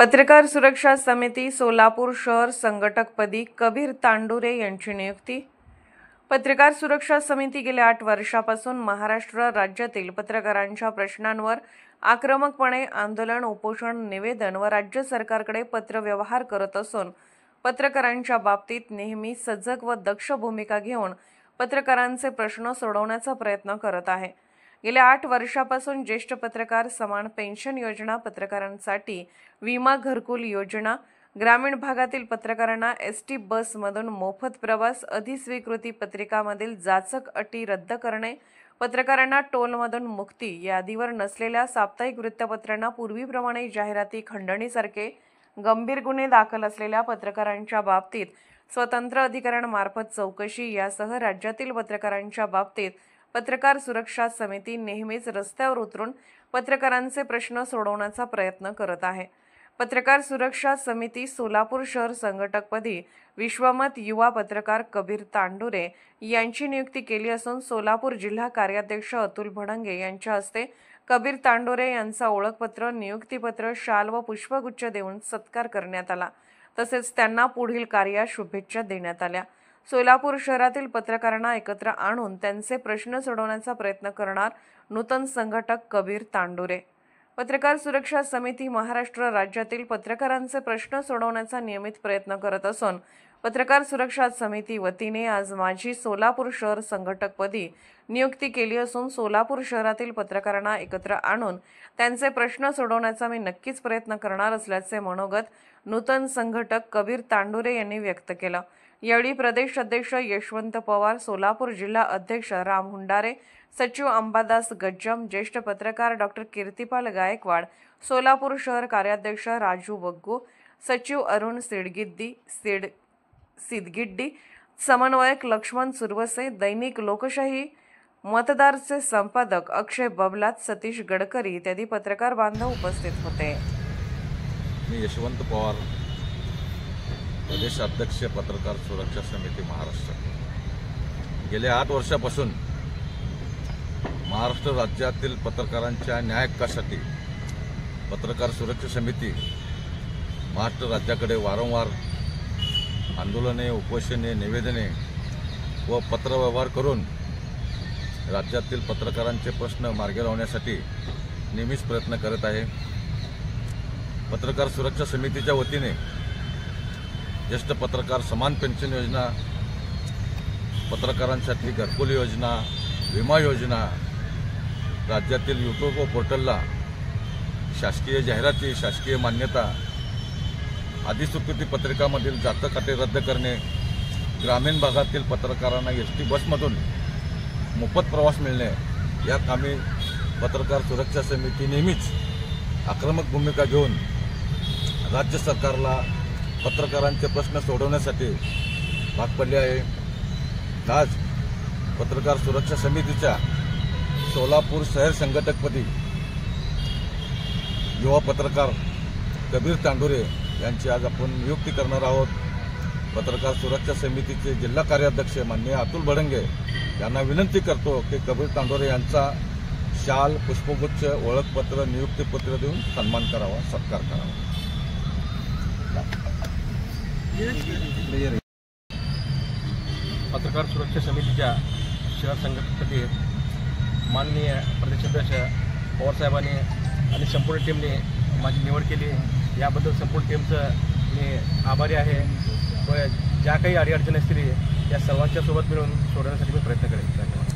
पत्रकार सुरक्षा समिती सोलापूर शहर संघटकपदी कबीर तांडुरे यांची नियुक्ती। पत्रकार सुरक्षा समिती गेल्या 8 वर्षापासून महाराष्ट्र राज्यातील पत्रकारांच्या प्रश्नांवर आक्रमकपणे आंदोलन, उपोषण, निवेदन व राज्य सरकारकडे पत्रव्यवहार करत असून पत्रकारांच्या बाबतीत नेहमी सजग व दक्ष भूमिका घेऊन पत्रकारांचे प्रश्न सोडवण्याचा प्रयत्न करत आहे। गेल्या 8 वर्षापासून ज्येष्ठ पत्रकार समान पेन्शन योजना, पत्रकारांसाठी विमा घरकुल योजना, ग्रामीण भागातील पत्रकारांना एसटी बसमधून मोफत प्रवास, अधिस्वीकृती पत्रिकामधील जाचक अटी रद्द करणे, पत्रकारांना टोलमधून मुक्ती, यादीवर नसलेल्या साप्ताहिक वृत्तपत्रांना पूर्वीप्रमाणे जाहिराती खंडणीसारखे गंभीर गुन्हे दाखल असलेल्या पत्रकारांच्या बाबतीत स्वतंत्र अधिकाऱ्यांमार्फत चौकशी यासह राज्यातील पत्रकारांच्या बाबतीत पत्रकार सुरक्षा समिती नेहमीच रस्त्यावर उतरून पत्रकारांचे प्रश्न सोडवण्याचा प्रयत्न करत आहे। पत्रकार सुरक्षा समिती सोलापूर शहर संघटकपदी विश्वमत युवा पत्रकार कबीर तांडुरे यांची नियुक्ती केली असून सोलापूर जिल्हा कार्याध्यक्ष अतुल भडंगे यांच्या हस्ते कबीर तांडुरे यांचा ओळखपत्र, नियुक्तीपत्र, शाल व पुष्पगुच्छ देऊन सत्कार करण्यात आला। तसेच त्यांना पुढील कार्यात शुभेच्छा देण्यात आल्या। सोलापूर शहरातील पत्रकारांना एकत्र आणून त्यांचे प्रश्न सोडवण्याचा प्रयत्न करणार नूतन संघटक कबीर तांडुरे। पत्रकार सुरक्षा समिती महाराष्ट्र राज्यातील पत्रकारांचे प्रश्न सोडवण्याचा नियमित प्रयत्न करत असून पत्रकार सुरक्षा समिती वतीने आज माझी सोलापूर शहर संघटकपदी नियुक्ती केली असून सोलापूर शहरातील पत्रकारांना एकत्र आणून त्यांचे प्रश्न सोडवण्याचा मी नक्कीच प्रयत्न करणार असल्याचे मनोगत नूतन संघटक कबीर तांडुरे यांनी व्यक्त केलं। यावेळी प्रदेश अध्यक्ष यशवंत पवार, सोलापूर जिल्हा अध्यक्ष राम हुंडारे, सचिव अंबादास गज्जम, ज्येष्ठ पत्रकार डॉक्टर कीर्तिपाल गायकवाड, सोलापूर शहर कार्याध्यक्ष राजू बग्गू, सचिव अरुण सिदगिड्डी, समन्वयक लक्ष्मण सुरवसे, दैनिक लोकशाही मतदारचे संपादक अक्षय बबलात, सतीश गडकरी इत्यादी पत्रकार बांधव उपस्थित होते। मी यशवंत पवार, प्रदेश अध्यक्ष पत्रकार सुरक्षा समिती महाराष्ट्र। गेल्या 8 वर्षापासून महाराष्ट्र राज्यातील पत्रकारांच्या न्याय हक्कासाठी पत्रकार सुरक्षा समिती महाराष्ट्र राज्याकडे वारंवार आंदोलने, उपोषणे, निवेदने व पत्रव्यवहार करून राज्यातील पत्रकारांचे प्रश्न मार्गी लावण्यासाठी नेहमीच प्रयत्न करत आहे। पत्रकार सुरक्षा समितीच्या वतीने ज्येष्ठ पत्रकार समान पेन्शन योजना, पत्रकारांसाठी घरकुल योजना, विमा योजना, राज्यातील यूट्यूब व पोर्टलला शासकीय जाहिराती, शासकीय मान्यता, अधिस्वीकृती पत्रिकामधील जाचक अटी रद्द करणे, ग्रामीण भागातील पत्रकारांना एसटी बसमधून मोफत प्रवास मिळणे, या कामी पत्रकार सुरक्षा समिती नेहमीच आक्रमक भूमिका घेऊन राज्य सरकारला पत्रकारांचे प्रश्न सोडवण्यासाठी भाग पडले आहे। आज पत्रकार सुरक्षा समितीच्या सोलापूर शहर संघटकपदी युवा पत्रकार कबीर तांडुरे यांची आज आपण नियुक्ती करणार आहोत। पत्रकार सुरक्षा समितीचे जिल्हा कार्याध्यक्ष माननीय अतुल भडंगे यांना विनंती करतो की कबीर तांडुरे यांचा शाल, पुष्पगुच्छ, ओळखपत्र, नियुक्तीपत्र देऊन सन्मान करावा, सत्कार करावा। पत्रकार सुरक्षा समितीच्या शहर संघटकपदी माननीय प्रदेशाध्यक्ष पवारसाहेबांनी आणि संपूर्ण टीमने माझी निवड केली, याबद्दल संपूर्ण टीमचं मी आभारी आहे व ज्या काही अडीअडचणी असतील त्या सर्वांच्या सोबत मिळून सोडवण्यासाठी मी प्रयत्न करेन। धन्यवाद।